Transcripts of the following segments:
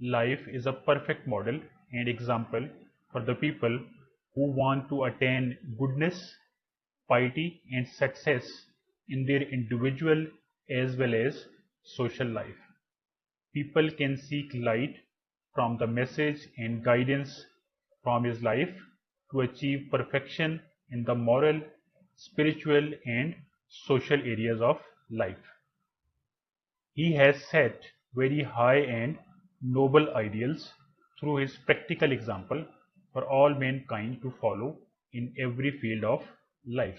life is a perfect model and example for the people who want to attain goodness, piety and success in their individual as well as social life. People can seek light from the message and guidance from his life to achieve perfection in the moral, spiritual and social areas of life. He has set very high and noble ideals through his practical example for all mankind to follow in every field of life.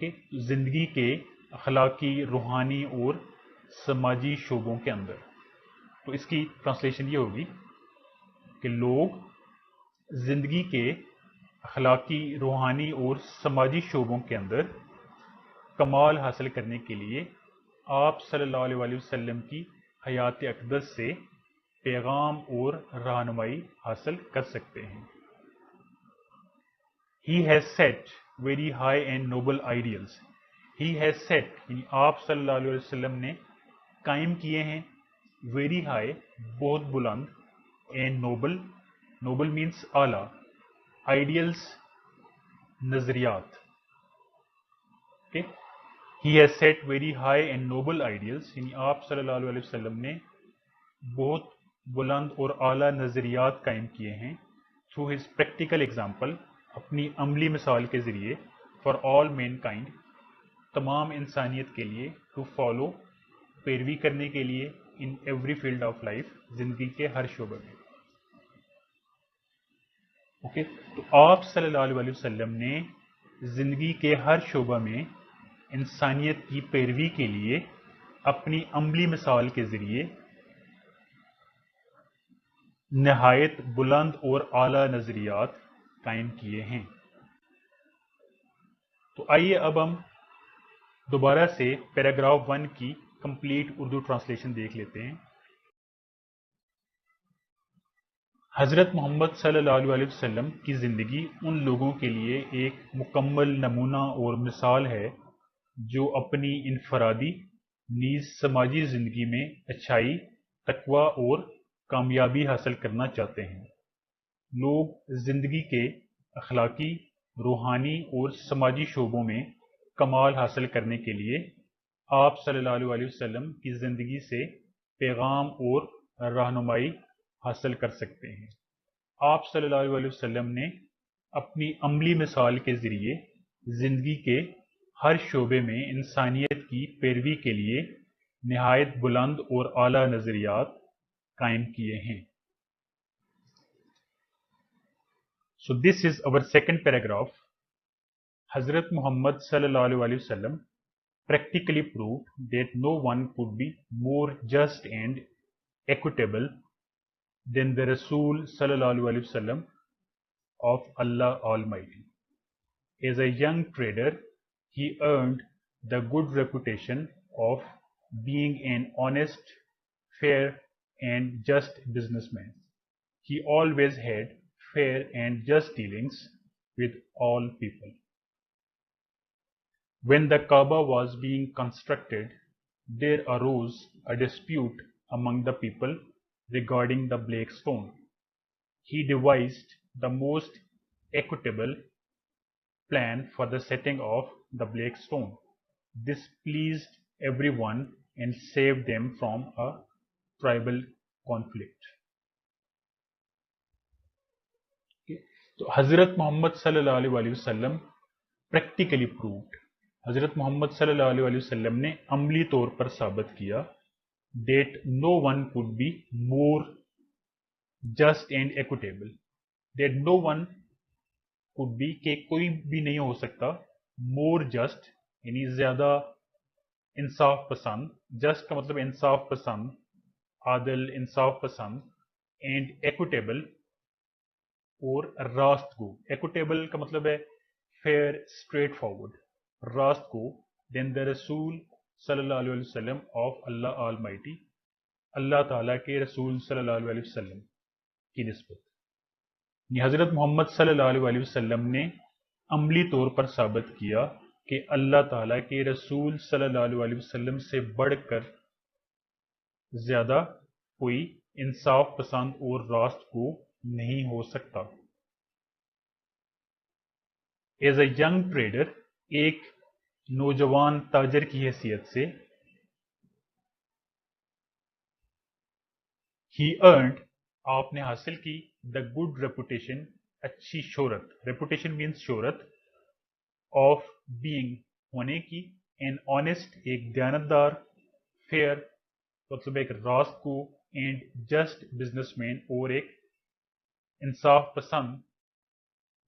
کہ زندگی کے اخلاقی، روحانی اور سماجی شعبوں کے اندر. تو اس کی ٹرانسلیشن یہ ہوگی کہ لوگ زندگی کے اخلاقی، روحانی اور سماجی شعبوں کے اندر کمال حاصل کرنے کے لیے آپ صلی اللہ علیہ وسلم کی حیات اقدس سے پیغام اور رہنمائی حاصل کر سکتے ہیں. He has set very high and noble ideals. He has set یعنی آپ صلی اللہ علیہ وسلم نے قائم کیے ہیں very high بہت بلند and noble means اعلیٰ ideals نظریات. okay? He has set very high and noble ideals یعنی آپ صلی اللہ علیہ وسلم نے بہت بلند اور اعلیٰ نظریات قائم کیے ہیں through his practical example اپنی عملی مثال کے ذریعے for all mankind تمام انسانیت کے لیے to follow پیروی کرنے کے لیے in every field of life زندگی کے ہر شعبے میں. اوکے تو آپ صلی اللہ علیہ وسلم نے زندگی کے ہر شعبہ میں انسانیت کی پیروی کے لیے اپنی عملی مثال کے ذریعے نہایت بلند اور اعلیٰ نظریات قائم کیے ہیں. تو آئیے اب ہم دوبارہ سے پیراگراف 1 کی کمپلیٹ اردو ٹرانسلیشن دیکھ لیتے ہیں. حضرت محمد صلی اللہ علیہ وسلم کی زندگی ان لوگوں کے لیے ایک مکمل نمونہ اور مثال ہے جو اپنی انفرادی نیز سماجی زندگی میں اچھائی، تقوی اور کامیابی حاصل کرنا چاہتے ہیں. لوگ زندگی کے اخلاقی، روحانی اور سماجی شعبوں میں کمال حاصل کرنے کے لیے آپ صلی اللہ علیہ وسلم کی زندگی سے پیغام اور رہنمائی حاصل کر سکتے ہیں. آپ صلی اللہ علیہ وسلم نے اپنی عملی مثال کے ذریعے زندگی کے ہر شعبے میں انسانیت کی پیروی کے لیے نہایت بلند اور اعلیٰ نظریات قائم کیے ہیں. So this is our second paragraph. Hazrat Muhammad sallallahu alaihi wasallam practically proved that no one could be more just and equitable than the Rasul sallallahu alaihi wasallam of Allah Almighty. As a young trader, he earned the good reputation of being an honest, fair and just businessman. He always had fair and just dealings with all people. When the Kaaba was being constructed, there arose a dispute among the people regarding the black stone. He devised the most equitable plan for the setting of the black stone. This pleased everyone and saved them from a tribal conflict. تو حضرت محمد صلی اللہ علیہ وسلم practically proved, حضرت محمد صلی اللہ علیہ وسلم نے عملی طور پر ثابت کیا that no one could be more just and equitable, that no one could be کہ کوئی بھی نہیں ہو سکتا مور جسٹ یعنی زیادہ انصاف پسند، جسٹ کا مطلب انصاف پسند، عادل، انصاف پسند، اینڈ ایکوٹیبل اور راست گو. ایکوٹیبل کا مطلب ہے فیئر، اسٹریٹ فارورڈ، راست گو دین دا رسول صلی اللہ علیہ وسلم آف اللہ آلمائٹی، اللہ تعالیٰ کے رسول صلی اللہ علیہ وسلم کی نسبت. حضرت محمد صلی اللہ علیہ وسلم نے عملی طور پر ثابت کیا کہ اللہ تعالیٰ کے رسول صلی اللہ علیہ وسلم سے بڑھ کر زیادہ کوئی انصاف پسند اور راست گو نہیں ہو سکتا. ایز اے ینگ ٹریڈر، ایک نوجوان تاجر کی حیثیت سے، ہی ارنڈ آپ نے حاصل کی دا گڈ ریپوٹیشن اچھی شہرت، ریپوٹیشن مینس شہرت، آف بینگ ہونے کی، اینڈ آنےسٹ ایک دیانتدار، فیئر مطلب ایک راست کو، اینڈ جسٹ بزنس مین اور ایک انصاف پسند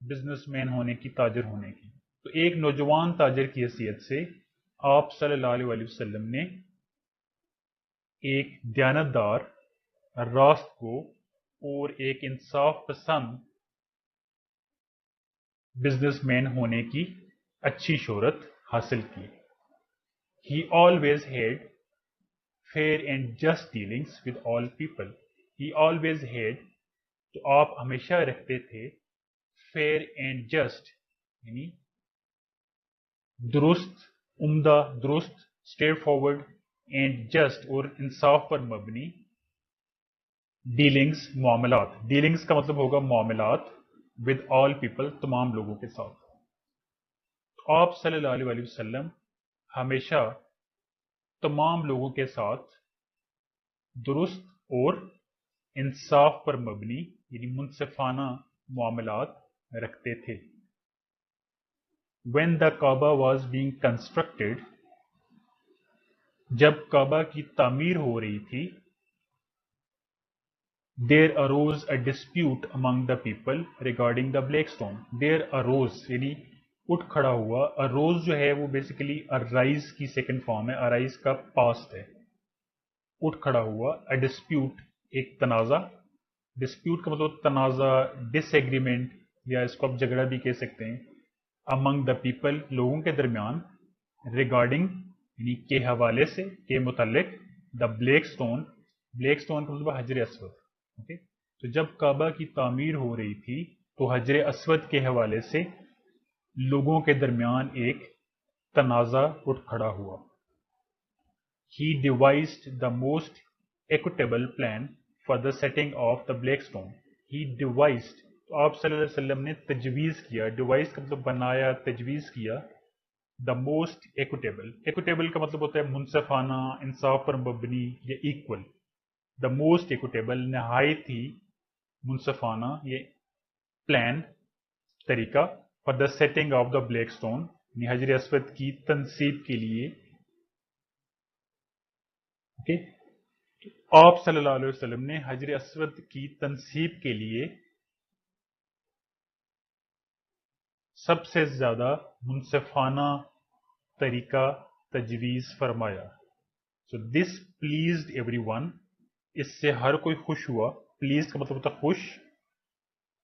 بزنس مین ہونے کی، تاجر ہونے کی. تو ایک نوجوان تاجر کی حیثیت سے آپ صلی اللہ علیہ وآلہ وسلم نے ایک دیانتدار، راست کو اور ایک انصاف پسند بزنس مین ہونے کی اچھی شہرت حاصل کی. He always had fair and just dealings with all people. He always had، تو آپ ہمیشہ رکھتے تھے، fair and just یعنی درست، عمدہ، درست، اسٹریٹ فارورڈ، اینڈ جسٹ اور انصاف پر مبنی ڈیلنگس، معاملات. ڈیلنگس کا مطلب ہوگا معاملات، ود آل پیپل، تمام لوگوں کے ساتھ. آپ صلی اللہ علیہ وآلہ وسلم ہمیشہ تمام لوگوں کے ساتھ درست اور انصاف پر مبنی یعنی منصفانہ معاملات رکھتے تھے. When the Kaaba was being constructed، جب کعبہ کی تعمیر ہو رہی تھی، there arose a dispute among the people regarding the black stone. There arose یعنی اٹھ کھڑا ہوا. arose جو ہے وہ بیسیکلی arise کی سیکنڈ فارم ہے. arise کا پاسٹ ہے. اٹھ کھڑا ہوا. a dispute ایک تنازع. dispute کا مطلب تنازع، ڈس ایگریمنٹ، یا اس کو آپ جھگڑا بھی کہہ سکتے ہیں. among the people لوگوں کے درمیان. regarding یعنی کے حوالے سے، کے متعلق. the black stone، black stone کا مطلب حجر اسود. اوکے، تو جب کعبہ کی تعمیر ہو رہی تھی تو حجر اسود کے حوالے سے لوگوں کے درمیان ایک تنازع اٹھ کھڑا ہوا. He devised the most equitable plan for the setting of the black stone. He devised، تو آپ صلی اللہ علیہ وسلم نے تجویز کیا. ڈیوائز کا مطلب بنایا، تجویز کیا. the most equitable، equitable کا مطلب ہوتا ہے منصفانہ، انصاف پر مبنی یا ایکول. the most equitable نہایت ہی منصفانہ یہ پلان، طریقہ، for the setting of the black stone یعنی حجر اسود کی تنصیب کے لیے. اوکے، آپ صلی اللہ علیہ وسلم نے حجر اسود کی تنصیب کے لیے سب سے زیادہ منصفانہ طریقہ تجویز فرمایا. So this pleased everyone، اس سے ہر کوئی خوش ہوا. pleased کا مطلب ہوتا خوش.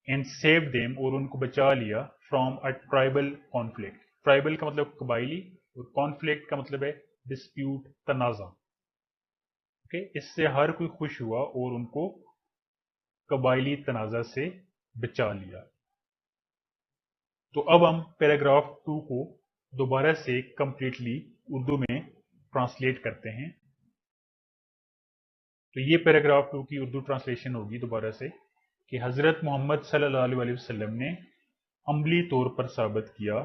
and saved them، اور ان کو بچا لیا. from a tribal conflict، tribal کا مطلب قبائلی، اور conflict کا مطلب ہے dispute، تنازع. اوکے، اس سے ہر کوئی خوش ہوا اور ان کو قبائلی تنازع سے بچا لیا. تو اب ہم پیراگراف 2 کو دوبارہ سے کمپلیٹلی اردو میں ٹرانسلیٹ کرتے ہیں. تو یہ پیراگراف 2 کی اردو ٹرانسلیشن ہوگی دوبارہ سے کہ حضرت محمد صلی اللہ علیہ وسلم نے عملی طور پر ثابت کیا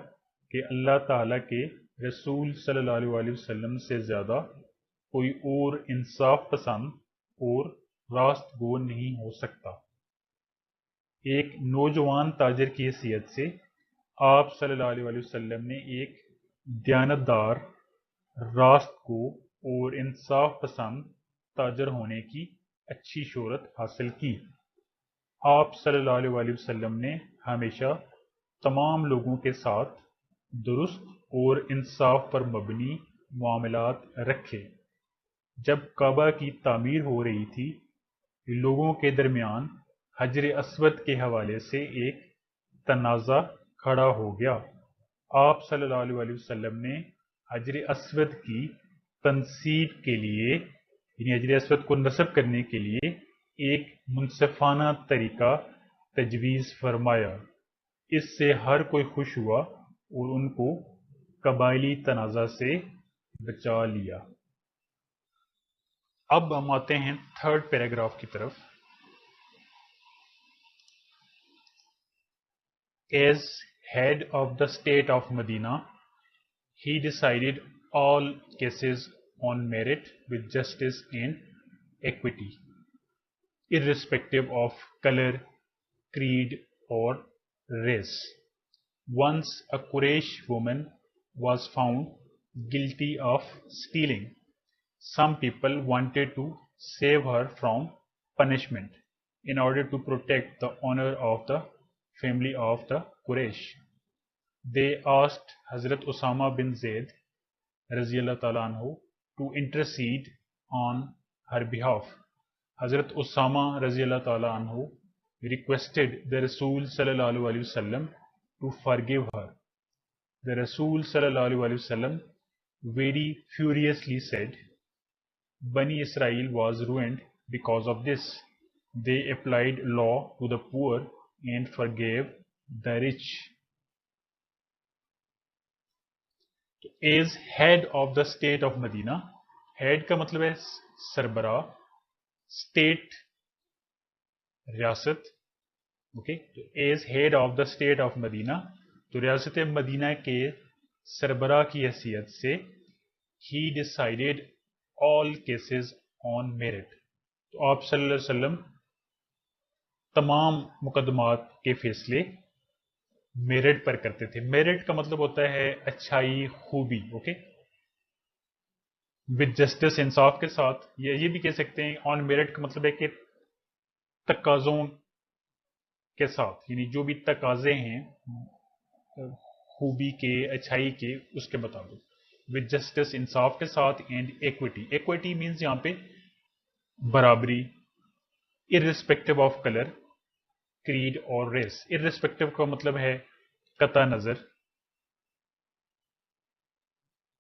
کہ اللہ تعالیٰ کے رسول صلی اللہ علیہ وسلم سے زیادہ کوئی اور انصاف پسند اور راست گو نہیں ہو سکتا. ایک نوجوان تاجر کی حیثیت سے آپ صلی اللہ علیہ وسلم نے ایک دیانتدار، راست گو اور انصاف پسند تاجر ہونے کی اچھی شہرت حاصل کی. آپ صلی اللہ علیہ وسلم نے ہمیشہ تمام لوگوں کے ساتھ درست اور انصاف پر مبنی معاملات رکھے. جب کعبہ کی تعمیر ہو رہی تھی، لوگوں کے درمیان حجر اسود کے حوالے سے ایک تنازع کھڑا ہو گیا. آپ صلی اللہ علیہ وسلم نے حجر اسود کی تنصیب کے لیے یعنی حجر اسود کو نصب کرنے کے لیے ایک منصفانہ طریقہ تجویز فرمایا. اس سے ہر کوئی خوش ہوا اور ان کو قبائلی تنازع سے بچا لیا. اب ہم آتے ہیں تھرڈ پیراگراف کی طرف. As head of the state of Medina, he decided all cases on merit with justice and equity, irrespective of color, creed, or race. Once a Quraysh woman was found guilty of stealing. Some people wanted to save her from punishment in order to protect the honor of the family of the Quraysh. they asked Hazrat Osama bin Zaid Raziyallahu Ta'ala anhu to intercede on her behalf. Hazrat Osama Raziyallahu Ta'ala anhu requested the Rasul Sallallahu Alaihi Wasallam to forgive her. The Rasul Sallallahu Alaihi Wasallam very furiously said, Bani Israel was ruined because of this. They applied law to the poor and forgave the rich. As head of the state of Medina, head کا مطلب ہے سربراہ, state ریاست, okay, تو as head of the state of Medina, تو ریاست مدینہ کے سربراہ کی حیثیت سے ہی decided all cases on merit, تو آپ صلی اللہ علیہ وسلم تمام مقدمات کے فیصلے میرٹ پر کرتے تھے. میرٹ کا مطلب ہوتا ہے اچھائی, خوبی, اوکے, وتھ جسٹس, انصاف کے ساتھ. یہ بھی کہہ سکتے ہیں آن میرٹ کا مطلب ہے کہ تقاضوں کے ساتھ, یعنی جو بھی تقاضے ہیں خوبی کے, اچھائی کے, اس کے مطابق, وتھ جسٹس, انصاف کے ساتھ, اینڈ ایکویٹی. ایکویٹی مینز یہاں پہ برابری, irrespective آف کلر, کریڈ اور ریس. irrespective کا مطلب ہے قطع نظر,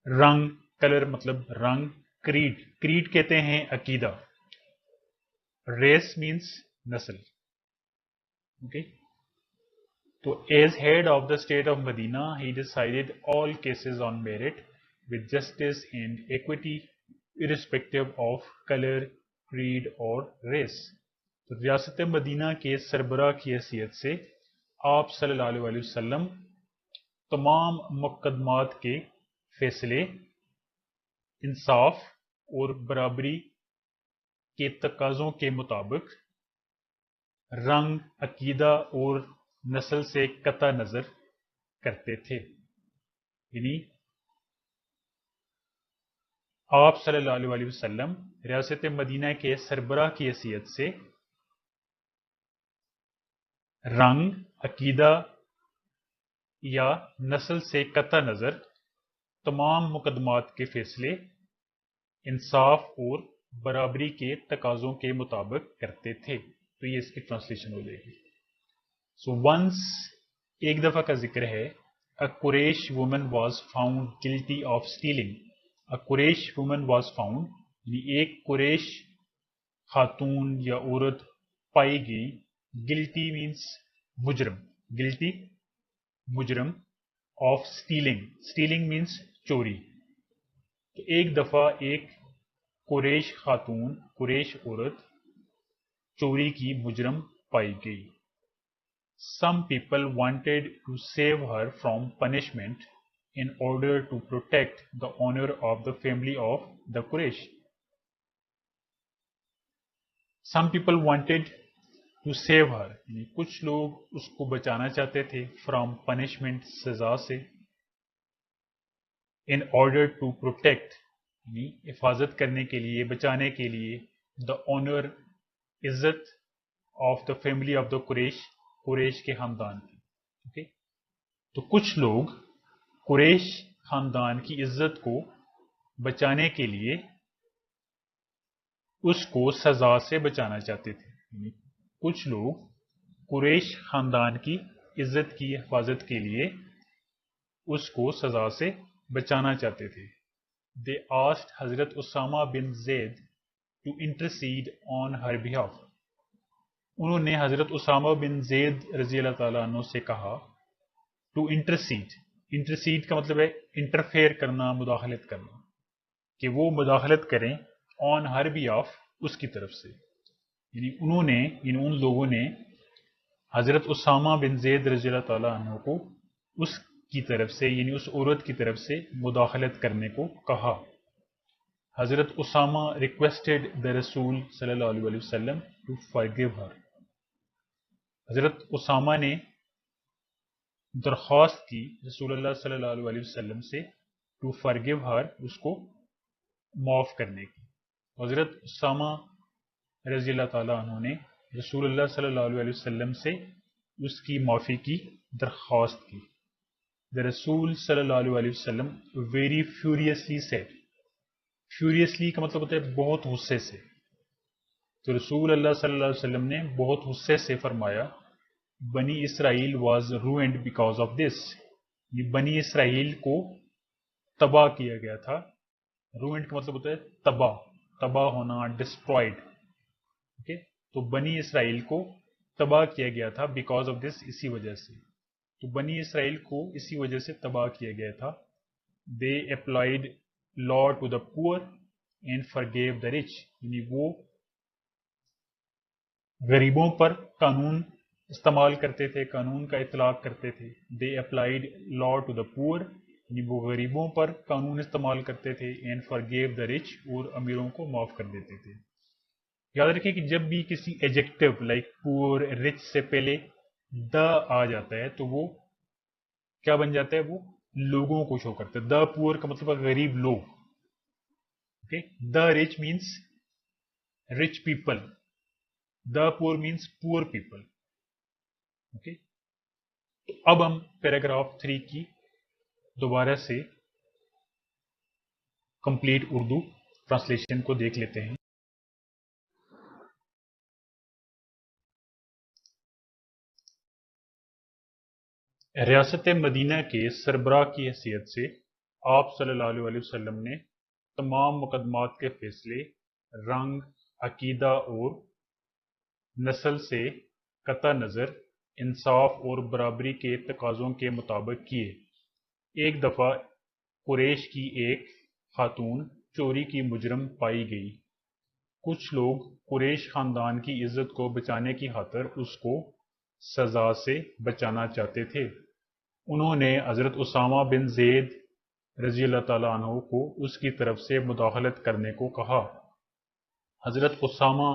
رنگ, کلر مطلب رنگ, کریڈ کہتے ہیں عقیدہ, ریس مینس نسل, اوکے. تو as head of the state of Medina ہی decided all cases on merit with justice and equity irrespective of color, creed اور race. تو ریاست مدینہ کے سربراہ کی حیثیت سے آپ صلی اللہ علیہ وسلم تمام مقدمات کے فیصلے انصاف اور برابری کے تقاضوں کے مطابق رنگ, عقیدہ اور نسل سے قطع نظر کرتے تھے. یعنی آپ صلی اللہ علیہ وسلم ریاست مدینہ کے سربراہ کی حیثیت سے رنگ, عقیدہ یا نسل سے قطع نظر تمام مقدمات کے فیصلے انصاف اور برابری کے تقاضوں کے مطابق کرتے تھے. تو یہ اس کی ٹرانسلیشن ہو جائے گی. سو ونس, ایک دفعہ کا ذکر ہے, a Quraysh woman was found guilty of stealing. A Quraysh woman was found, یعنی ایک قریش خاتون یا عورت پائی گئی, guilty means مجرم, guilty مجرم, of stealing means چوری. تو ایک دفعہ ایک قریش خاتون, قریش عورت چوری کی مجرم پائی گئی. Some people wanted to save her from punishment in order to protect the honor of the family of the Quraysh. Some people wanted to save her. یعنی کچھ لوگ اس کو بچانا چاہتے تھے from punishment, سزا سے, in order to protect, یعنی حفاظت کرنے کے لیے, بچانے کے لیے, the honor, عزت of the family of the Quraysh, قریش کے خاندان کی. okay? تو کچھ لوگ قریش خاندان کی عزت کو بچانے کے لیے اس کو سزا سے بچانا چاہتے تھے. کچھ لوگ قریش خاندان کی عزت کی حفاظت کے لیے اس کو سزا سے بچانا چاہتے تھے. They asked حضرت اسامہ بن زید to intercede on her behalf. انہوں نے حضرت اسامہ بن زید رضی اللہ تعالیٰ عنہ سے کہا to intercede کا مطلب ہے انٹرفیئر کرنا, مداخلت کرنا, کہ وہ مداخلت کریں on her behalf, اس کی طرف سے. یعنی ان لوگوں نے حضرت اسامہ بن زید رضی اللہ تعالیٰ عنہ کو اس کی طرف سے, یعنی اس عورت کی طرف سے مداخلت کرنے کو کہا. حضرت اسامہ requested the رسول صلی اللہ علیہ وسلم to forgive her. حضرت اسامہ نے درخواست کی رسول اللہ صلی اللہ علیہ وسلم سے to forgive her, اس کو معاف کرنے کی. حضرت اسامہ رضی اللہ تعالیٰ عنہ نے رسول اللہ صلی اللہ علیہ وسلم سے اس کی معافی کی درخواست کی. The Rasul sallallahu alaihi wasallam very furiously said. Furiously کا مطلب ہوتا ہے بہت غصے سے. تو رسول اللہ صلی اللہ علیہ وسلم نے بہت غصے سے فرمایا بنی اسرائیل was ruined because of this. یہ بنی اسرائیل کو تباہ کیا گیا تھا. ruined کا مطلب ہوتا ہے تباہ ہونا, destroyed. اوکے, تو بنی اسرائیل کو تباہ کیا گیا تھا بیکاز آف دس, اسی وجہ سے. تو بنی اسرائیل کو اسی وجہ سے تباہ کیا گیا تھا. دے applied law to the poor and forgave the rich. یعنی وہ غریبوں پر قانون استعمال کرتے تھے, قانون کا اطلاق کرتے تھے. دے اپلائڈ لا ٹو دا پور, یعنی وہ غریبوں پر قانون استعمال کرتے تھے. اینڈ forgave the rich, اور امیروں کو معاف کر دیتے تھے. یاد رکھیں کہ جب بھی کسی ایجیکٹو لائک پور, رچ سے پہلے دا آ جاتا ہے تو وہ کیا بن جاتا ہے, وہ لوگوں کو شو کرتا ہے. دا پور کا مطلب ہے غریب لوگ. Okay, the rich means rich people, the poor means poor people. Okay, اب ہم پیراگراف 3 کی دوبارہ سے کمپلیٹ اردو ٹرانسلیشن کو دیکھ لیتے ہیں. ریاست مدینہ کے سربراہ کی حیثیت سے آپ صلی اللہ علیہ وسلم نے تمام مقدمات کے فیصلے رنگ, عقیدہ اور نسل سے قطع نظر انصاف اور برابری کے تقاضوں کے مطابق کیے. ایک دفعہ قریش کی ایک خاتون چوری کی مجرم پائی گئی. کچھ لوگ قریش خاندان کی عزت کو بچانے کی خاطر اس کو سزا سے بچانا چاہتے تھے. انہوں نے حضرت اسامہ بن زید رضی اللہ تعالیٰ عنہ کو اس کی طرف سے مداخلت کرنے کو کہا. حضرت اسامہ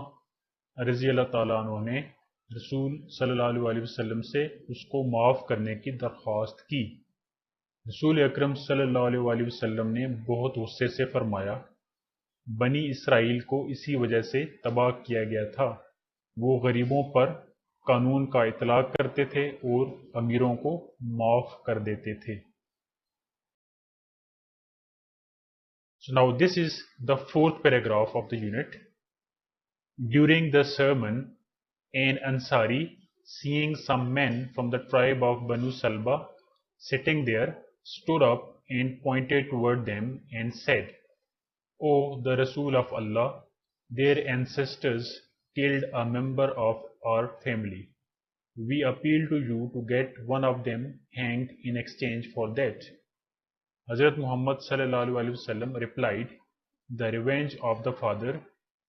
رضی اللہ تعالیٰ عنہ نے رسول صلی اللہ علیہ وسلم سے اس کو معاف کرنے کی درخواست کی. رسول اکرم صلی اللہ علیہ وسلم نے بہت غصے سے فرمایا بنی اسرائیل کو اسی وجہ سے تباہ کیا گیا تھا. وہ غریبوں پر قانون کا اطلاق کرتے تھے اور امیروں کو معاف کر دیتے تھے. So now this is the 4th paragraph of the unit. During the sermon, an Ansari, seeing some men from the tribe of Banu Salba sitting there, stood up and pointed toward them and said, "O the Rasul of Allah, their ancestors killed a member of our family. We appeal to you to get one of them hanged in exchange for that." Hazrat Muhammad sallallahu alaihi wasallam replied, "The revenge of the father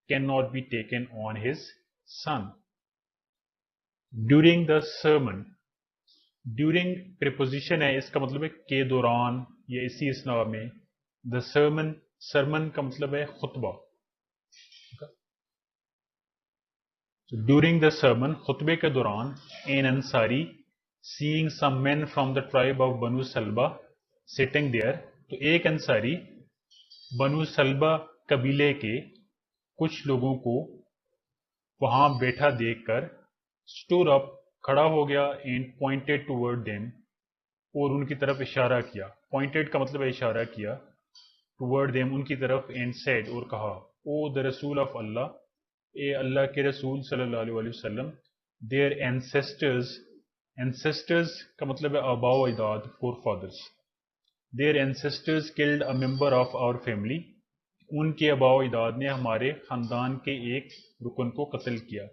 cannot be taken on his son." During the sermon, during preposition ہے, اس کا مطلب ہے کے دوران یا اسی اسنا میں. The sermon کا مطلب ہے خطبہ. So during the sermon, خطبے کے دوران, an Ansari, seeing some men from the tribe of Banu Salba sitting there, تو ایک انصاری بنو سلبہ قبیلے کے کچھ لوگوں کو وہاں بیٹھا دیکھ کر stood up, کھڑا ہو گیا, and pointed toward them, اور ان کی طرف اشارہ کیا. pointed کا مطلب ہے اشارہ کیا, toward them ان کی طرف, and said اور کہا, "O the Rasul of Allah, اے اللہ کے رسول صلی اللہ علیہ وسلم, their ancestors کا مطلب ہے آباء و اجداد, forefathers. Their ancestors killed a member of our family. ان کے آباء و اجداد نے ہمارے خاندان کے ایک رکن کو قتل کیا.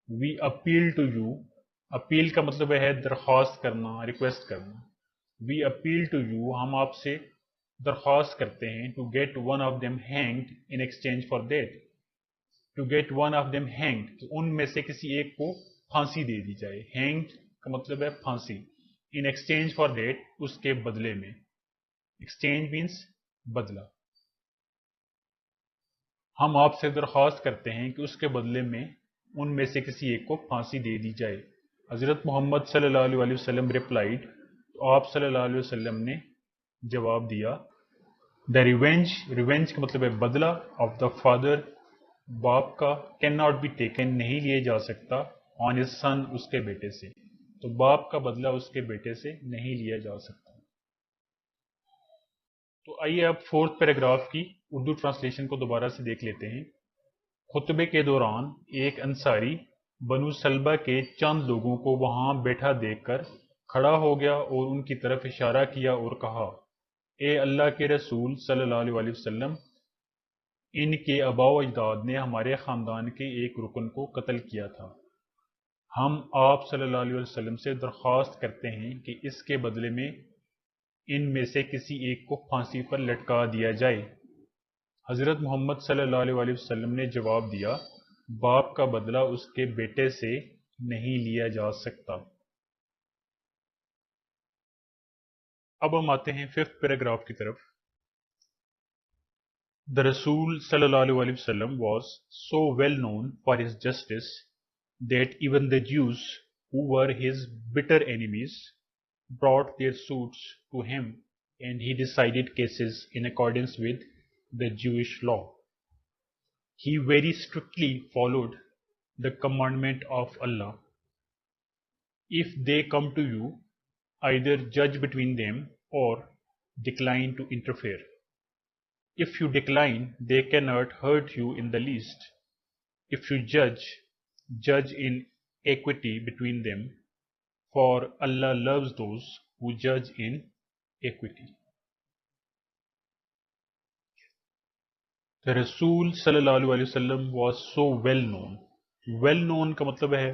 We appeal to you, appeal کا مطلب ہے درخواست کرنا, ریکویسٹ کرنا. We appeal to you, ہم آپ سے درخواست کرتے ہیں, to get one of them hanged in exchange for that. To get one of them hanged, تو ان میں سے کسی ایک کو پھانسی دے دی جائے. hanged کا مطلب ہے پھانسی. in exchange for that, اس کے بدلے میں. exchange means بدلہ. ہم آپ سے درخواست کرتے ہیں کہ اس کے بدلے میں ان میں سے کسی ایک کو پھانسی دے دی جائے. حضرت محمد صلی اللہ علیہ وسلم replied, تو آپ صلی اللہ علیہ وسلم نے جواب دیا, the revenge کا مطلب ہے بدلہ, of the father, باپ کا, cannot be taken, نہیں لیے جا سکتا, on his son, اس کے بیٹے سے. تو باپ کا بدلہ اس کے بیٹے سے نہیں لیا جا سکتا. تو آئیے اب فورتھ پیراگراف کی اردو ٹرانسلیشن کو دوبارہ سے دیکھ لیتے ہیں. خطبے کے دوران ایک انصاری بنو سلبہ کے چند لوگوں کو وہاں بیٹھا دیکھ کر کھڑا ہو گیا اور ان کی طرف اشارہ کیا اور کہا، اے اللہ کے رسول صلی اللہ علیہ وسلم، ان کے آباء و اجداد نے ہمارے خاندان کے ایک رکن کو قتل کیا تھا. ہم آپ صلی اللہ علیہ وسلم سے درخواست کرتے ہیں کہ اس کے بدلے میں ان میں سے کسی ایک کو پھانسی پر لٹکا دیا جائے. حضرت محمد صلی اللہ علیہ وسلم نے جواب دیا، باپ کا بدلہ اس کے بیٹے سے نہیں لیا جا سکتا. اب ہم آتے ہیں ففتھ پیراگراف کی طرف. The Rasul sallallahu alaihi wasallam was so well known for his justice that even the Jews, who were his bitter enemies, brought their suits to him and he decided cases in accordance with the Jewish law. He very strictly followed the commandment of Allah. If they come to you, either judge between them or decline to interfere. If you decline, they cannot hurt you in the least. If you judge, judge in equity between them, for Allah loves those who judge in equity. The Rasul sallallahu alaihi wasallam was so well known. Well known کا مطلب ہے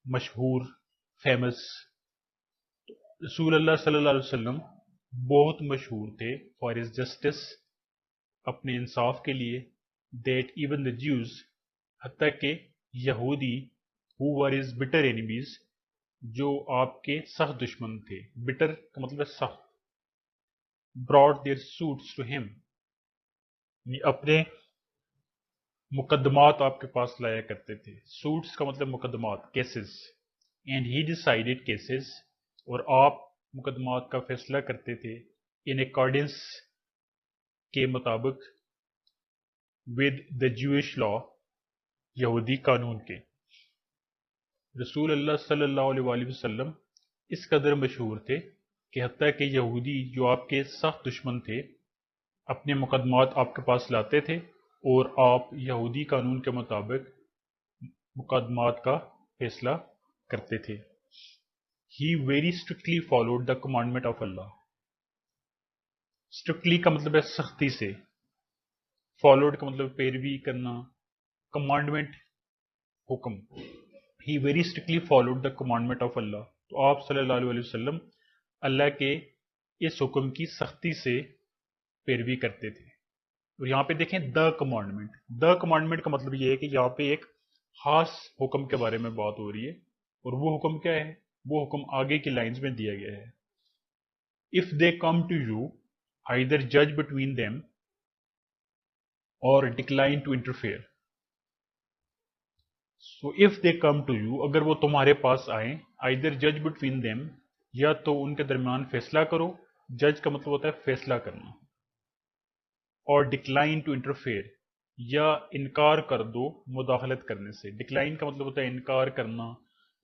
مشہور، famous. رسول اللہ صلی اللہ علیہ وسلم بہت مشہور تھے فار his justice، اپنے انصاف کے لیے. That even the Jews، حتیٰ کہ یہودی، who were his bitter enemies، جو آپ کے سخت دشمن تھے. bitter کا مطلب ہے سخت. brought their suits to him، اپنے مقدمات آپ کے پاس لایا کرتے تھے. suits کا مطلب مقدمات، cases. and he decided cases، اور آپ مقدمات کا فیصلہ کرتے تھے in accordance کے مطابق with the Jewish law، یہودی قانون کے. رسول اللہ صلی اللہ علیہ وسلم اس قدر مشہور تھے کہ حتیٰ کہ یہودی جو آپ کے سخت دشمن تھے اپنے مقدمات آپ کے پاس لاتے تھے اور آپ یہودی قانون کے مطابق مقدمات کا فیصلہ کرتے تھے. He very strictly followed the commandment of Allah. Strictly کا مطلب ہے سختی سے. Followed کا مطلب پیروی کرنا. Commandment حکم. He very strictly followed the commandment of Allah. تو آپ صلی اللہ علیہ وسلم اللہ کے اس حکم کی سختی سے پیروی کرتے تھے. اور یہاں پہ دیکھیں the commandment. The commandment کا مطلب یہ ہے کہ یہاں پہ ایک خاص حکم کے بارے میں بات ہو رہی ہے، اور وہ حکم کیا ہے؟ وہ حکم آگے کی لائنز میں دیا گیا ہے. If they come to you, either judge between them or decline to interfere. So if they come to you، اگر وہ تمہارے پاس آئیں، either judge between them، یا تو ان کے درمیان فیصلہ کرو. جج کا مطلب ہوتا ہے فیصلہ کرنا. اور decline to interfere، یا انکار کر دو مداخلت کرنے سے. decline کا مطلب ہوتا ہے انکار کرنا،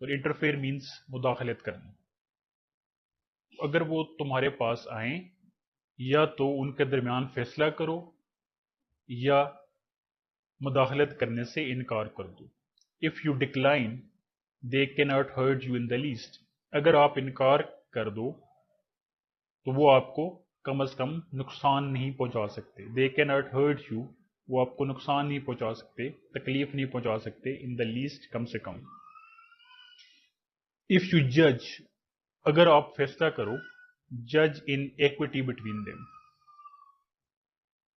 اور interfere means مداخلت کرنا. اگر وہ تمہارے پاس آئیں یا تو ان کے درمیان فیصلہ کرو یا مداخلت کرنے سے انکار کر دو. If you decline, they cannot hurt you in the least. اگر آپ انکار کر دو تو وہ آپ کو کم از کم نقصان نہیں پہنچا سکتے. They cannot hurt you، وہ آپ کو نقصان نہیں پہنچا سکتے، تکلیف نہیں پہنچا سکتے. in the least، کم سے کم. If you judge، اگر آپ فیصلہ کرو، judge in equity between them.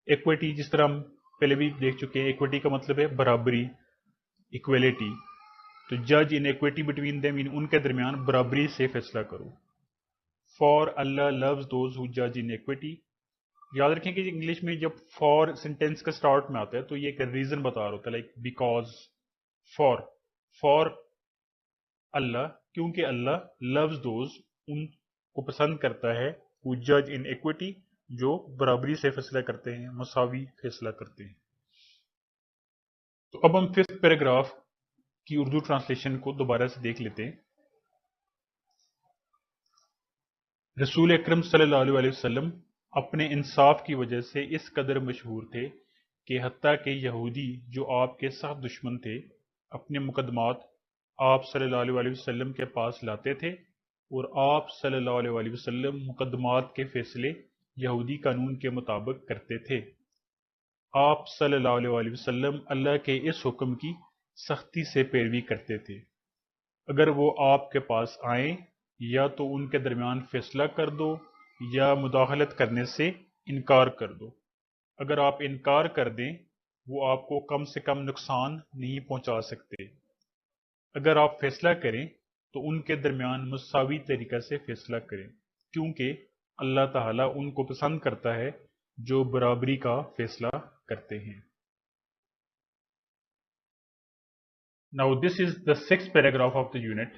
equity جس طرح ہم پہلے بھی دیکھ چکے ہیں، equity کا مطلب ہے برابری، equality. تو judge in equity between them، ان کے درمیان برابری سے فیصلہ کرو. for Allah loves those who judge in equity. یاد رکھیں کہ انگلش میں جب for سینٹینس کا سٹارٹ میں آتا ہے تو یہ ایک ریزن بتا رہا ہوتا ہے، لائک بیکاز. for اللہ، کیونکہ اللہ loves those، ان کو پسند کرتا ہے، who judge in equity، جو برابری سے فیصلہ کرتے ہیں، مساوی فیصلہ کرتے ہیں. تو اب ہم ففتھ پیراگراف کی اردو ٹرانسلیشن کو دوبارہ سے دیکھ لیتے ہیں. رسول اکرم صلی اللہ علیہ وسلم اپنے انصاف کی وجہ سے اس قدر مشہور تھے کہ حتیٰ کہ یہودی جو آپ کے سخت دشمن تھے اپنے مقدمات آپ صلی اللہ علیہ وسلم کے پاس لاتے تھے، اور آپ صلی اللہ علیہ وسلم مقدمات کے فیصلے یہودی قانون کے مطابق کرتے تھے۔ آپ صلی اللہ علیہ وسلم اللہ کے اس حکم کی سختی سے پیروی کرتے تھے۔ اگر وہ آپ کے پاس آئیں یا تو ان کے درمیان فیصلہ کر دو یا مداخلت کرنے سے انکار کر دو۔ اگر آپ انکار کر دیں وہ آپ کو کم سے کم نقصان نہیں پہنچا سکتے۔ اگر آپ فیصلہ کریں تو ان کے درمیان مساوی طریقہ سے فیصلہ کریں، کیونکہ اللہ تعالیٰ ان کو پسند کرتا ہے جو برابری کا فیصلہ کرتے ہیں۔ Now this is the sixth paragraph of the unit.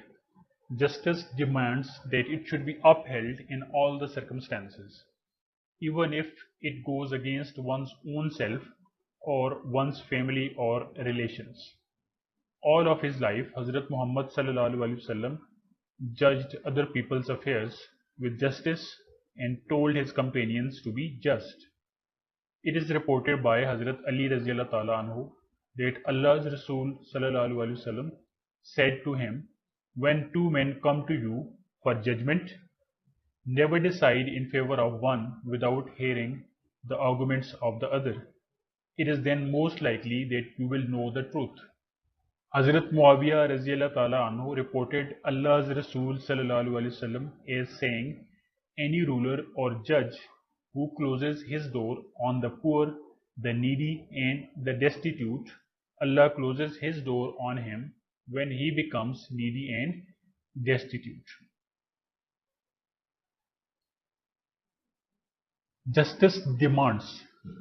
Justice demands that it should be upheld in all the circumstances, even if it goes against one's own self or one's family or relations. All of his life, Hazrat Muhammad sallallahu alaihi wasallam judged other people's affairs with justice and told his companions to be just. It is reported by Hazrat Ali Raziyallahu Ta'ala Anhu that Allah's Rasul sallallahu alaihi wasallam said to him, "When two men come to you for judgment, never decide in favor of one without hearing the arguments of the other. It is then most likely that you will know the truth." Hazrat Muawiyah Raziyallahu Ta'ala Anhu reported Allah's Rasul sallallahu alaihi wasallam as saying, "Any ruler or judge who closes his door on the poor, the needy and the destitute, Allah closes his door on him when he becomes needy and destitute." Justice demands,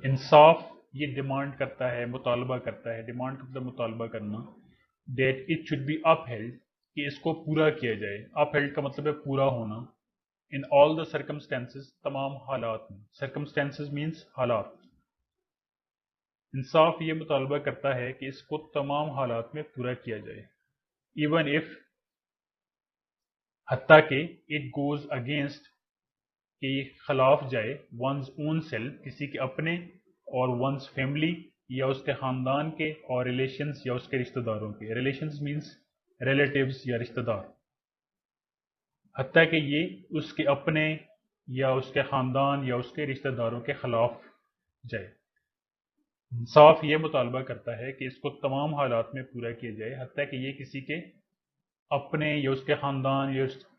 انصاف یہ demand کرتا ہے، مطالبہ کرتا ہے، demand کا مطلب مطالبہ کرنا، that it should be upheld کہ اس کو پورا کیا جائے، upheld کا مطلب ہے پورا ہونا، in all the circumstances تمام حالات میں، circumstances means حالات، انصاف یہ مطالبہ کرتا ہے کہ اس کو تمام حالات میں پورا کیا جائے، even if حتیٰ کہ it goes against کہ یہ خلاف جائے one's own self کسی کے اپنے اور one's family یا اس کے خاندان کے اور ریلیشنز یا اس کے رشتہ داروں کے، ریلیشنز مینس ریلیٹیوز یا رشتہ دار، حتیٰ کہ یہ اس کے اپنے یا اس کے خاندان یا اس کے رشتہ داروں کے خلاف جائے۔ انصاف یہ مطالبہ کرتا ہے کہ اس کو تمام حالات میں پورا کیا جائے، حتیٰ کہ یہ کسی کے اپنے یا اس کے خاندان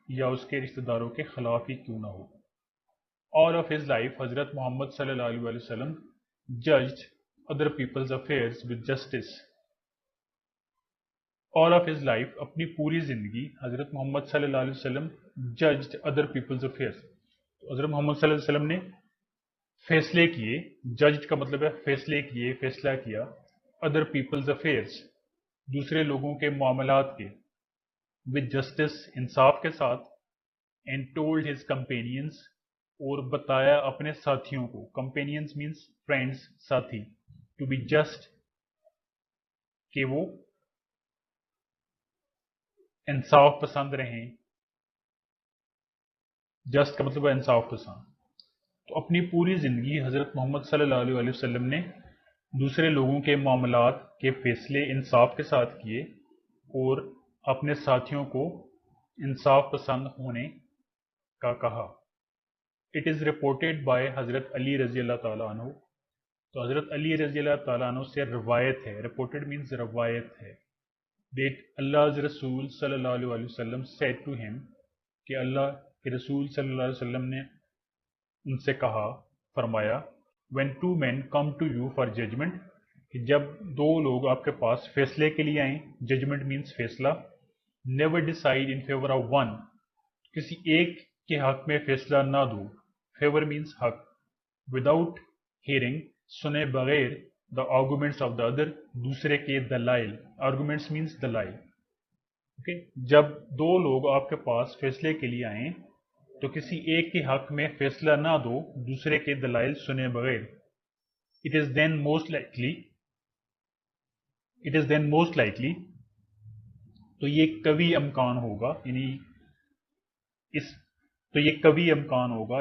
یا اس کے رشتہ داروں کے خلاف ہی کیوں نہ ہو۔ All of his life, حضرت محمد صلی اللہ علیہ وسلم judged other people's affairs with justice. All of his life, اپنی پوری زندگی حضرت محمد صلی اللہ علیہ وسلم judged other people's affairs. تو حضرت محمد صلی اللہ علیہ وسلم نے فیصلے کیے، judged کا مطلب ہے فیصلے کیے، فیصلہ کیا، other people's affairs دوسرے لوگوں کے معاملات کے، with justice انصاف کے ساتھ، and told his companions اور بتایا اپنے ساتھیوں کو، companions means friends ساتھی، to be just کہ وہ انصاف پسند رہیں، just کا مطلب ہے انصاف پسند۔ تو اپنی پوری زندگی حضرت محمد صلی اللہ علیہ وسلم نے دوسرے لوگوں کے معاملات کے فیصلے انصاف کے ساتھ کیے اور اپنے ساتھیوں کو انصاف پسند ہونے کا کہا۔ It is reported by حضرت علی رضی اللہ تعالیٰ عنہ، تو حضرت علی رضی اللہ تعالیٰ عنہ سے روایت ہے، reported means روایت ہے، that Allah's رسول صلی اللہ علیہ وسلم said to him کہ اللہ کے رسول صلی اللہ علیہ وسلم نے ان سے کہا، فرمایا، when two men come to you for judgment کہ جب دو لوگ آپ کے پاس فیصلے کے لیے آئیں، judgment means فیصلہ، never decide in favor of one کسی ایک کے حق میں فیصلہ نہ دو، favor means حق، without hearing سنے بغیر the arguments of the other دوسرے کے دلائل، arguments means دلائل، okay؟ جب دو لوگ آپ کے پاس فیصلے کے لیے آئیں تو کسی ایک کے حق میں فیصلہ نہ دو دوسرے کے دلائل سنے بغیر۔ it is then most likely تو یہ قوی امکان ہوگا،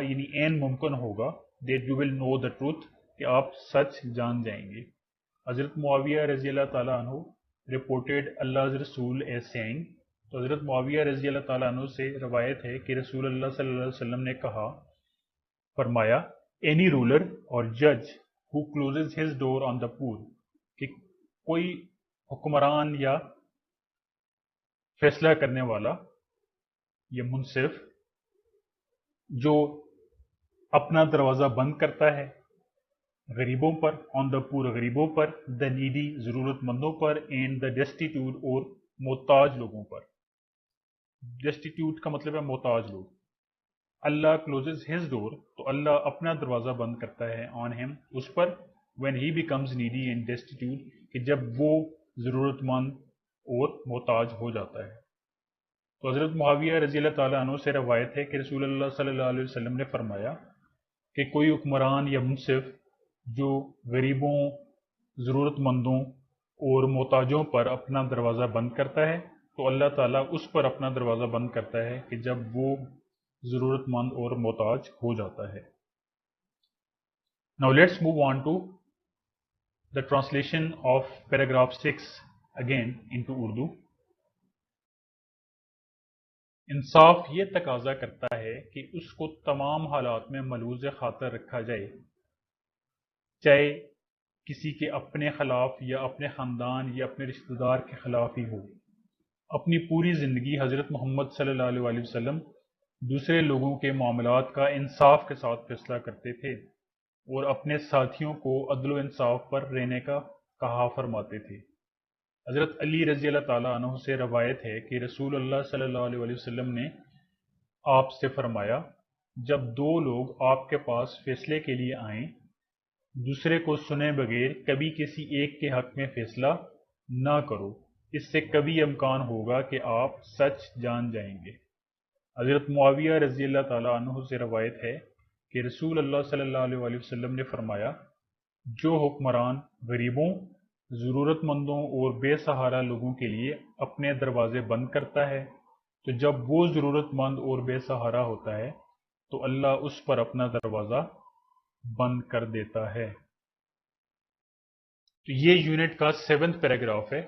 یعنی عین ممکن ہوگا that you will know the truth, کہ آپ سچ جان جائیں گے. حضرت معاویہ رضی اللہ تعالیٰ عنہ reported Allah's Rasul as saying, تو حضرت معاویہ رضی اللہ تعالیٰ عنہ سے روایت ہے کہ رسول اللہ صلی اللہ علیہ وسلم نے کہا، فرمایا، any ruler or judge who closes his door on the poor، کہ کوئی حکمران یا فیصلہ کرنے والا یا منصف جو اپنا دروازہ بند کرتا ہے غریبوں پر، آن دا پور غریبوں پر، دا نیڈی ضرورت مندوں پر، اینڈ دا ڈیسٹیٹیوٹ اور محتاج لوگوں پر. ڈیسٹیٹیوٹ کا مطلب ہے محتاج لوگ. اللہ کلوزز ہز ڈور، تو اللہ اپنا دروازہ بند کرتا ہے آن ہم اس پر، when he becomes needy and destitute, کہ جب وہ ضرورت مند اور محتاج ہو جاتا ہے. تو حضرت معاویہ رضی اللہ تعالیٰ عنہ سے روایت ہے کہ رسول اللہ صلی اللہ علیہ وسلم نے فرمایا کہ کوئی حکمران یا منصف جو غریبوں، ضرورت مندوں اور محتاجوں پر اپنا دروازہ بند کرتا ہے تو اللہ تعالیٰ اس پر اپنا دروازہ بند کرتا ہے کہ جب وہ ضرورت مند اور محتاج ہو جاتا ہے. Now let's move on to the translation of paragraph 6 again into Urdu. انصاف یہ تقاضا کرتا ہے کہ اس کو تمام حالات میں ملحوظ خاطر رکھا جائے، چاہے کسی کے اپنے خلاف یا اپنے خاندان یا اپنے رشتہ دار کے خلاف ہی ہو. اپنی پوری زندگی حضرت محمد صلی اللہ علیہ وسلم دوسرے لوگوں کے معاملات کا انصاف کے ساتھ فیصلہ کرتے تھے اور اپنے ساتھیوں کو عدل و انصاف پر رہنے کا کہا فرماتے تھے. حضرت علی رضی اللہ تعالیٰ عنہ سے روایت ہے کہ رسول اللہ صلی اللہ علیہ وسلم نے آپ سے فرمایا، جب دو لوگ آپ کے پاس فیصلے کے لیے آئیں، دوسرے کو سنے بغیر کبھی کسی ایک کے حق میں فیصلہ نہ کرو، اس سے کبھی امکان ہوگا کہ آپ سچ جان جائیں گے. حضرت معاویہ رضی اللہ تعالیٰ عنہ سے روایت ہے کہ رسول اللہ صلی اللہ علیہ وسلم نے فرمایا، جو حکمران غریبوں، ضرورت مندوں اور بے سہارا لوگوں کے لیے اپنے دروازے بند کرتا ہے تو جب وہ ضرورت مند اور بے سہارا ہوتا ہے تو اللہ اس پر اپنا دروازہ بند کر دیتا ہے. تو یہ یونٹ کا 7th پیراگراف ہے.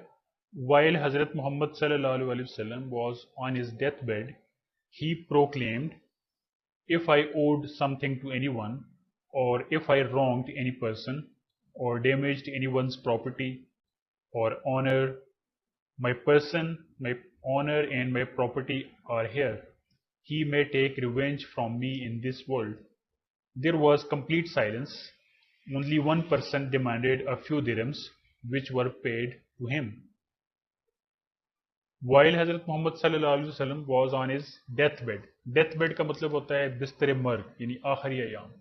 While حضرت محمد صلی اللہ علیہ وسلم was on his deathbed, he proclaimed, if I owed something to anyone, or if I wronged any person, or damaged anyone's property or honor, my person, my honor and my property are here. He may take revenge from me in this world. There was complete silence. Only one person demanded a few dirhams, which were paid to him. While حضرت محمد صلی اللہ علیہ وسلم was on his deathbed. deathbed کا مطلب ہوتا ہے بستر مرگ، یعنی آخری ایام.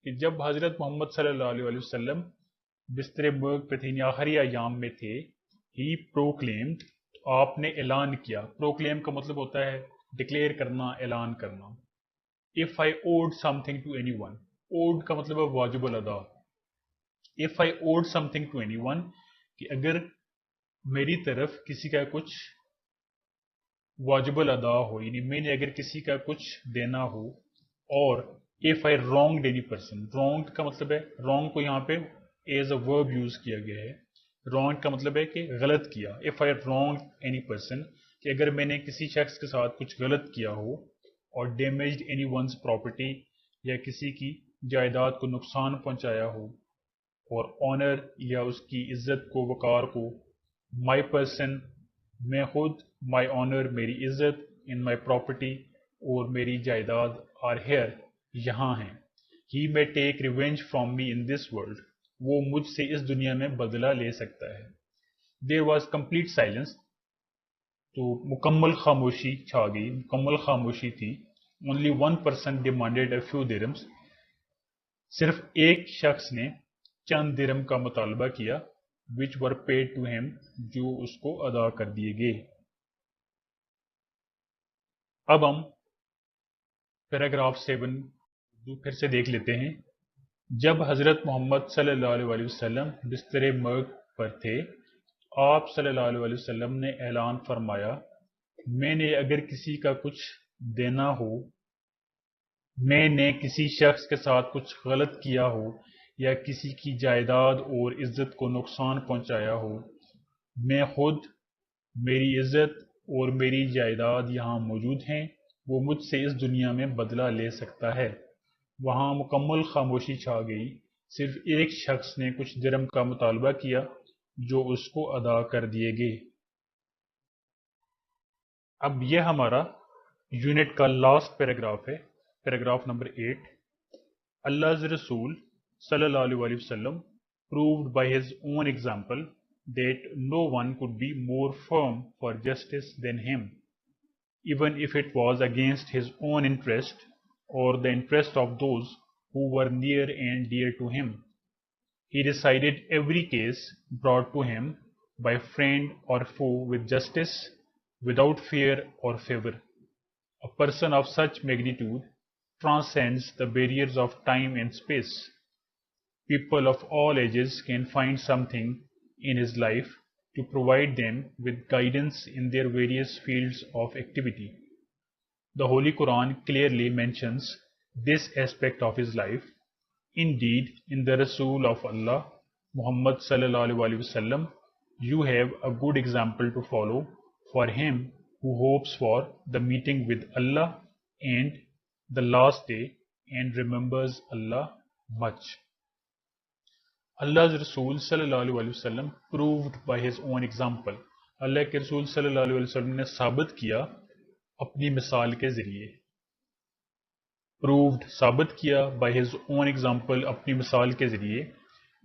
کہ جب حضرت محمد صلی اللہ علیہ وسلم بستر مرگ پہ تھے، یعنی آخری ایام میں تھے، he proclaimed، آپ نے اعلان کیا. proclaim کا مطلب ہوتا ہے ڈکلیئر کرنا، اعلان کرنا. if I owed something to anyone، owed کا مطلب ہے واجب الادا. if I owed something to anyone، کہ اگر میری طرف کسی کا کچھ واجب الادا ہو، یعنی میں نے اگر کسی کا کچھ دینا ہو. اور if I wronged any person، wronged کا مطلب ہے، wrong کو یہاں پہ ایز اے verb یوز کیا گیا ہے. wronged کا مطلب ہے کہ غلط کیا. if I wronged any person، کہ اگر میں نے کسی شخص کے ساتھ کچھ غلط کیا ہو. اور damaged anyone's property، یا کسی کی جائیداد کو نقصان پہنچایا ہو. اور honor، یا اس کی عزت کو، وقار کو. my person، میں خود. my honor، میری عزت. in my property، اور میری جائیداد. are here، یہاں ہیں. he may take revenge from me in this world، وہ مجھ سے اس دنیا میں بدلہ لے سکتا ہے. there was complete silence، تو مکمل خاموشی چھا گئی، مکمل خاموشی تھی. only one person demanded a few dirhams، صرف ایک شخص نے چند درہم کا مطالبہ کیا. which were paid to him، جو اس کو ادا کر دیے گئے. اب ہم پیراگراف 7 پھر سے دیکھ لیتے ہیں. جب حضرت محمد صلی اللہ علیہ وسلم بستر مرگ پر تھے، آپ صلی اللہ علیہ وسلم نے اعلان فرمایا، میں نے اگر کسی کا کچھ دینا ہو میں نے کسی شخص کے ساتھ کچھ غلط کیا ہو یا کسی کی جائیداد اور عزت کو نقصان پہنچایا ہو، میں خود، میری عزت اور میری جائیداد یہاں موجود ہیں، وہ مجھ سے اس دنیا میں بدلہ لے سکتا ہے۔ وہاں مکمل خاموشی چھا گئی، صرف ایک شخص نے کچھ جرم کا مطالبہ کیا جو اس کو ادا کر دیے گئے۔ اب یہ ہمارا یونٹ کا لاسٹ پیراگراف ہے، paragraph number 8۔ Allah's Rasul sallallahu alaihi wasallam proved by his own example that no one could be more firm for justice than him, even if it was against his own interest or the interest of those who were near and dear to him. He decided every case brought to him by friend or foe with justice, without fear or favor. A person of such magnitude transcends the barriers of time and space. People of all ages can find something in his life to provide them with guidance in their various fields of activity. The Holy Quran clearly mentions this aspect of his life. Indeed, in the Rasul of Allah, Muhammad sallallahu alaihi wasallam, you have a good example to follow for him who hopes for the meeting with Allah and the last day and remembers Allah much. Allah's Rasul sallallahu alaihi wasallam proved by his own example. اللہ کے رسول صلی اللہ علیہ وسلم نے ثابت کیا اپنی مثال کے ذریعے. proved ثابت کیا by his own example اپنی مثال کے ذریعے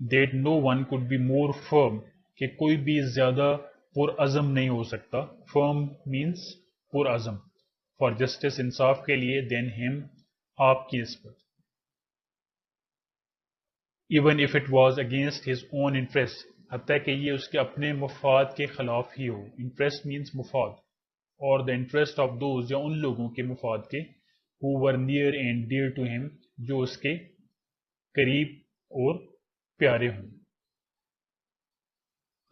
that no one could be more firm کہ کوئی بھی زیادہ پرعزم نہیں ہو سکتا. firm means پرعزم. for justice انصاف کے لیے than him آپ کی نسبت. even if it was against his own interest حتیٰ کہ یہ اس کے اپنے مفاد کے خلاف ہی ہو. interest means مفاد. اور the interest of those یا ان لوگوں کے مفاد کے who were near and dear to him جو اس کے قریب اور پیارے ہوں.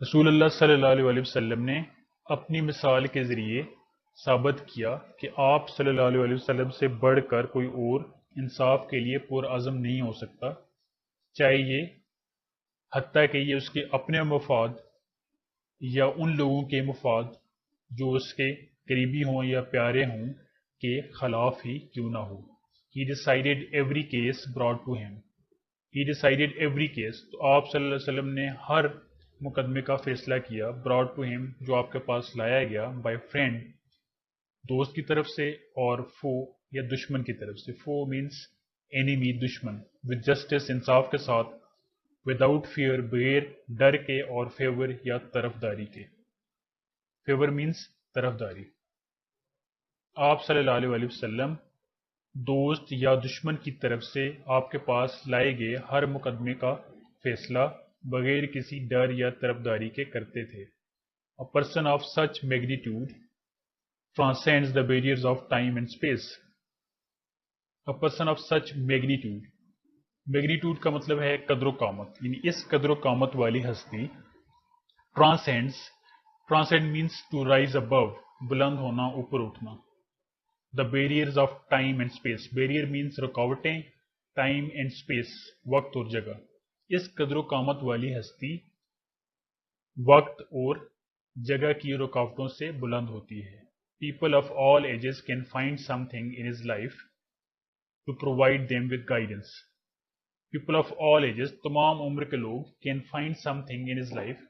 رسول اللہ صلی اللہ علیہ وسلم نے اپنی مثال کے ذریعے ثابت کیا کہ آپ صلی اللہ علیہ وسلم سے بڑھ کر کوئی اور انصاف کے لیے پرعزم نہیں ہو سکتا، چاہے یہ حتیٰ کہ یہ اس کے اپنے مفاد یا ان لوگوں کے مفاد جو اس کے قریبی ہوں یا پیارے ہوں کے خلاف ہی کیوں نہ ہو. He decided every case brought to him. He decided every case. تو آپ صلی اللہ علیہ وسلم نے ہر مقدمے کا فیصلہ کیا brought to him جو آپ کے پاس لایا گیا by friend دوست کی طرف سے اور foe یا دشمن کی طرف سے. foe means enemy دشمن. with justice انصاف کے ساتھ without fear بغیر ڈر کے اور favor یا طرفداری کے. favor means طرفداری. آپ صلی اللہ علیہ وسلم دوست یا دشمن کی طرف سے آپ کے پاس لائے گئے ہر مقدمے کا فیصلہ بغیر کسی ڈر یا طرفداری کے کرتے تھے. A person of such magnitude transcends the barriers of time and space. A person of such magnitude. magnitude کا مطلب ہے قدر و قامت، یعنی اس قدر و قامت والی ہستی. transcend means to rise above بلند ہونا، اوپر اٹھنا. the barriers of time and space. barrier means رکاوٹیں، time and space وقت اور جگہ. اس قدر و قامت والی ہستی وقت اور جگہ کی رکاوٹوں سے بلند ہوتی ہے. people of all ages can find something in his life to provide them with guidance. people of all ages تمام عمر کے لوگ can find something in his life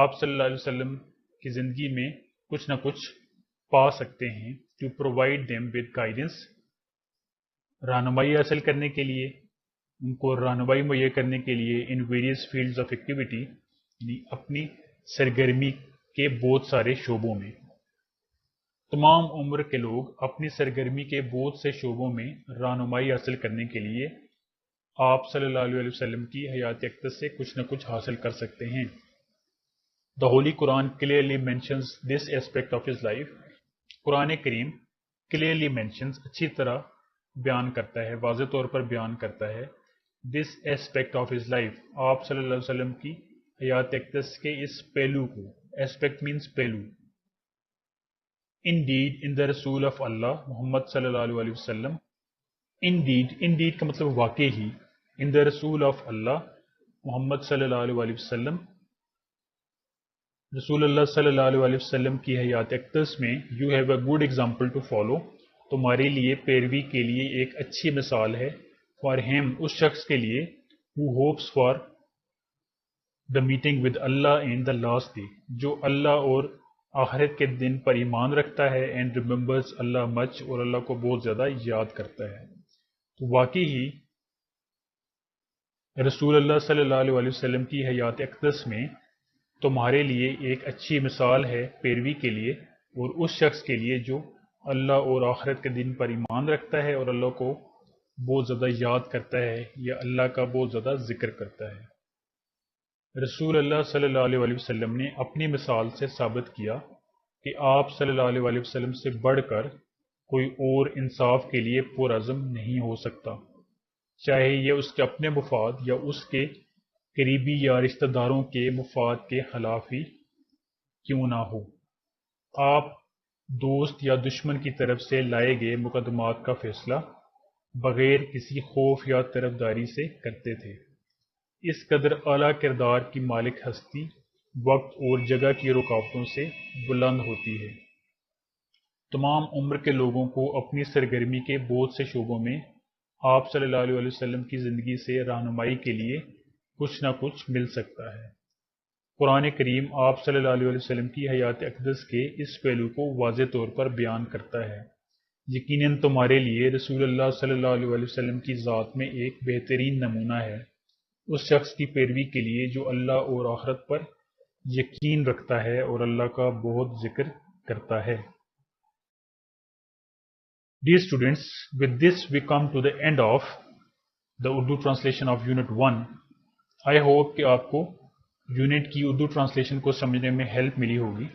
آپ صلی اللہ علیہ وسلم کی زندگی میں کچھ نہ کچھ پا سکتے ہیں. to provide them with guidance رہنمائی حاصل کرنے کے لیے، ان کو رہنمائی مہیا کرنے کے لیے in various fields of activity یعنی اپنی سرگرمی کے بہت سارے شعبوں میں. تمام عمر کے لوگ اپنی سرگرمی کے بہت سے شعبوں میں رہنمائی حاصل کرنے کے لیے آپ صلی اللہ علیہ وسلم کی حیات اقدس سے کچھ نہ کچھ حاصل کر سکتے ہیں. The Holy Quran clearly mentions this aspect of his life. Quran cream clearly mentions اچھی طرح بیان کرتا ہے، واضح طور پر بیان کرتا ہے this aspect of his life آپ صلی اللہ علیہ وسلم کی حیات اقدس کے اس پہلو کو. aspect means پہلو. Indeed, in the Rasul of Allah, Muhammad sallallahu alaihi wasallam, indeed کا مطلب واقع ہی, in the رسول of اللہ محمد صلی اللہ علیہ وسلم, رسول اللہ صلی اللہ علیہ وسلم کی حیات اقدس میں, you have a good example to follow, تمہارے لیے پیروی کے لیے ایک اچھی مثال ہے, for him اس شخص کے لیے, who hopes for the meeting with Allah in the last day, جو اللہ اور آخرت کے دن پر ایمان رکھتا ہے, and remembers Allah much, اور اللہ کو بہت زیادہ یاد کرتا ہے. تو واقعی ہی رسول اللہ صلی اللہ علیہ وسلم کی حیات اقدس میں تمہارے لیے ایک اچھی مثال ہے پیروی کے لیے, اور اس شخص کے لیے جو اللہ اور آخرت کے دن پر ایمان رکھتا ہے اور اللہ کو بہت زیادہ یاد کرتا ہے یا اللہ کا بہت زیادہ ذکر کرتا ہے. رسول اللہ صلی اللہ علیہ وسلم نے اپنی مثال سے ثابت کیا کہ آپ صلی اللہ علیہ وسلم سے بڑھ کر کوئی اور انصاف کے لیے پرعزم نہیں ہو سکتا, چاہے یہ اس کے اپنے مفاد یا اس کے قریبی یا رشتہ داروں کے مفاد کے خلاف ہی کیوں نہ ہو. آپ دوست یا دشمن کی طرف سے لائے گئے مقدمات کا فیصلہ بغیر کسی خوف یا طرفداری سے کرتے تھے. اس قدر اعلیٰ کردار کی مالک ہستی وقت اور جگہ کی رکاوٹوں سے بلند ہوتی ہے. تمام عمر کے لوگوں کو اپنی سرگرمی کے بہت سے شعبوں میں آپ صلی اللہ علیہ وسلم کی زندگی سے رہنمائی کے لیے کچھ نہ کچھ مل سکتا ہے. قرآن کریم آپ صلی اللہ علیہ وسلم کی حیات اقدس کے اس پہلو کو واضح طور پر بیان کرتا ہے. یقیناً تمہارے لیے رسول اللہ صلی اللہ علیہ وسلم کی ذات میں ایک بہترین نمونہ ہے, اس شخص کی پیروی کے لیے جو اللہ اور آخرت پر یقین رکھتا ہے اور اللہ کا بہت ذکر کرتا ہے. Dear students, with this we come to the end of the Urdu translation of Unit 1. I hope کہ آپ کو یونٹ کی اردو ٹرانسلیشن کو سمجھنے میں ہیلپ ملی ہوگی.